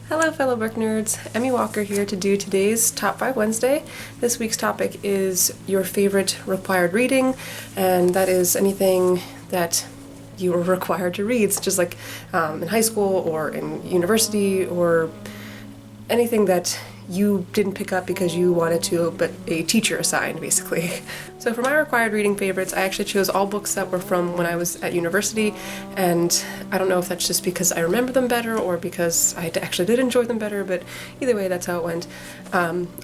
Hello fellow book nerds, Emmy Walker here to do today's Top 5 Wednesday. This week's topic is your favorite required reading, and that is anything that you are required to read, such as like in high school or in university, or anything that you didn't pick up because you wanted to, but a teacher assigned, basically. So for my required reading favorites, I actually chose all books that were from when I was at university, and I don't know if that's just because I remember them better or because I actually did enjoy them better, but either way, that's how it went.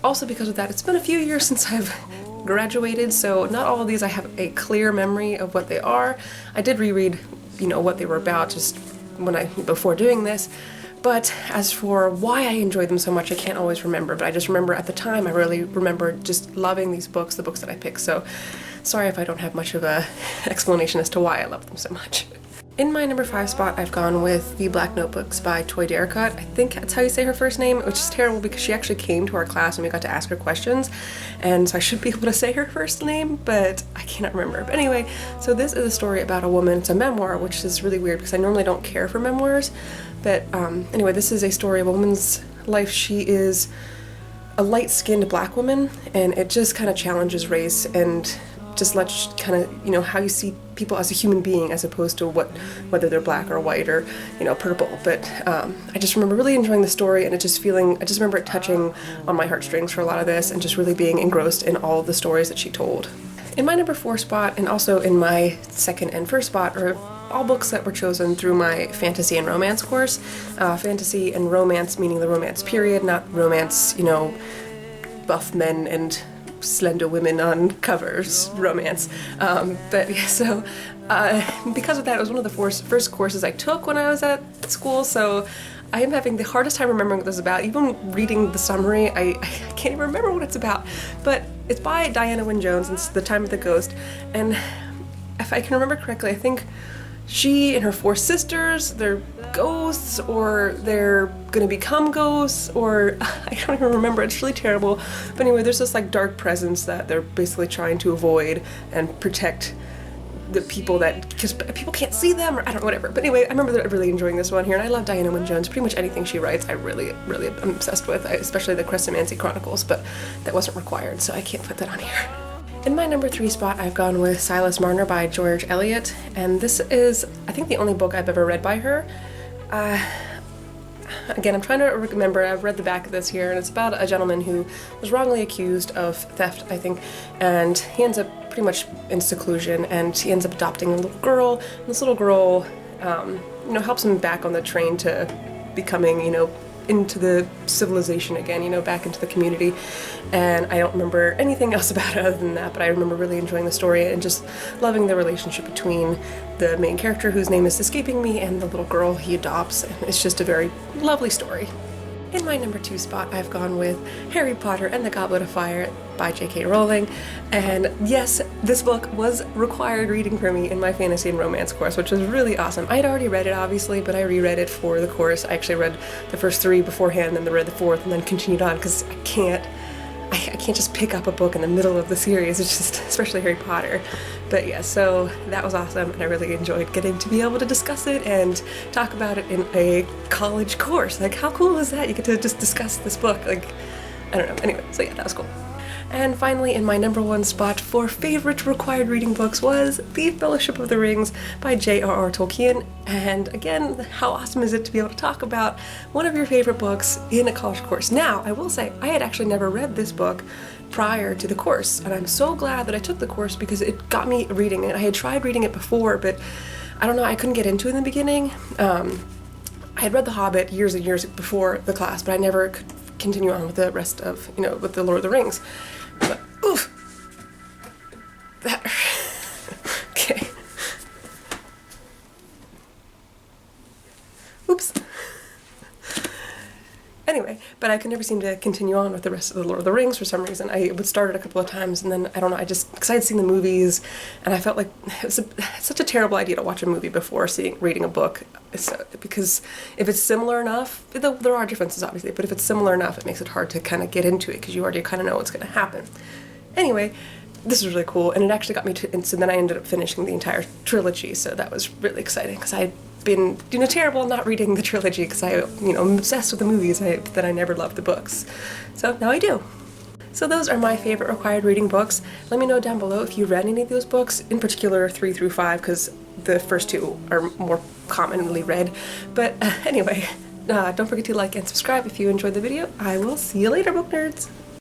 Also because of that, it's been a few years since I've graduated, so not all of these I have a clear memory of what they are. I did reread, what they were about just before doing this. But as for why I enjoyed them so much, I can't always remember, but I just remember at the time I really remember just loving these books, the books that I picked, so sorry if I don't have much of a explanation as to why I love them so much. In my number 5 spot, I've gone with The Black Notebooks by Toy Darracott. I think that's how you say her first name, which is terrible because she actually came to our class and we got to ask her questions, and so I should be able to say her first name, but I cannot remember. But anyway, so this is a story about a woman. It's a memoir, which is really weird because I normally don't care for memoirs, but anyway, this is a story of a woman's life. She is a light-skinned black woman, and it just kind of challenges race and just lets kind of, how you see people as a human being as opposed to whether they're black or white or, purple. But I just remember really enjoying the story, and I just remember it touching on my heartstrings for a lot of this and just really being engrossed in all of the stories that she told. In my number 4 spot, and also in my second and first spot, are all books that were chosen through my fantasy and romance course. Fantasy and romance meaning the romance period, not romance, buff men and slender women on covers romance. But yeah, so because of that, it was one of the first courses I took when I was at school, so I am having the hardest time remembering what this is about. Even reading the summary, I can't even remember what it's about. But it's by Diana Wynne Jones, and it's The Time of the Ghost, and if I can remember correctly, I think she and her 4 sisters, they're ghosts, or they're gonna become ghosts, or I don't even remember, it's really terrible. But anyway, there's this like dark presence that they're basically trying to avoid and protect the people because people can't see them, or I don't know, whatever. But anyway, I remember really enjoying this one here, and I love Diana Wynne Jones. Pretty much anything she writes, I really am obsessed with, especially the Chrysomancy Chronicles, but that wasn't required, so I can't put that on here. In my number 3 spot, I've gone with Silas Marner by George Eliot, and this is, I think, the only book I've ever read by her. Again, I'm trying to remember, I've read the back of this here, and it's about a gentleman who was wrongly accused of theft, I think, and he ends up pretty much in seclusion, and he ends up adopting a little girl, and this little girl, helps him back on the train to becoming, into the civilization again, back into the community. And I don't remember anything else about it other than that, but I remember really enjoying the story and just loving the relationship between the main character, whose name is escaping me, and the little girl he adopts. And it's just a very lovely story. In my number 2 spot, I've gone with Harry Potter and the Goblet of Fire by J.K. Rowling, and yes, this book was required reading for me in my fantasy and romance course, which was really awesome. I had already read it, obviously, but I reread it for the course. I actually read the first 3 beforehand, then read the 4th, and then continued on, because I can't just pick up a book in the middle of the series. It's just, especially Harry Potter. But yeah, so that was awesome, and I really enjoyed getting to be able to discuss it and talk about it in a college course. Like, how cool is that? You get to just discuss this book. Like, I don't know. Anyway, so yeah, that was cool. And finally, in my number 1 spot for favorite required reading books was The Fellowship of the Rings by J.R.R. Tolkien. And again, how awesome is it to be able to talk about one of your favorite books in a college course? Now, I will say, I had actually never read this book prior to the course, and I'm so glad that I took the course because it got me reading it. I had tried reading it before, but I don't know, I couldn't get into it in the beginning. I had read The Hobbit years and years before the class, but I never could continue on with the rest of, with the Lord of the Rings. But, oof! That... okay. Oops. Anyway, but I could never seem to continue on with the rest of the Lord of the Rings for some reason. I would start it a couple of times, and then, I don't know, because I had seen the movies, and I felt like it's such a terrible idea to watch a movie before reading a book, because if it's similar enough, there are differences obviously, but if it's similar enough, it makes it hard to kind of get into it, because you already kind of know what's going to happen. Anyway, this was really cool, and it actually got me to, and so then I ended up finishing the entire trilogy, so that was really exciting, because I been, terrible not reading the trilogy because I'm obsessed with the movies, that I never loved the books. So now I do. So those are my favorite required reading books. Let me know down below if you read any of those books, in particular 3 through 5, because the first 2 are more commonly read. But anyway, don't forget to like and subscribe if you enjoyed the video. I will see you later, book nerds!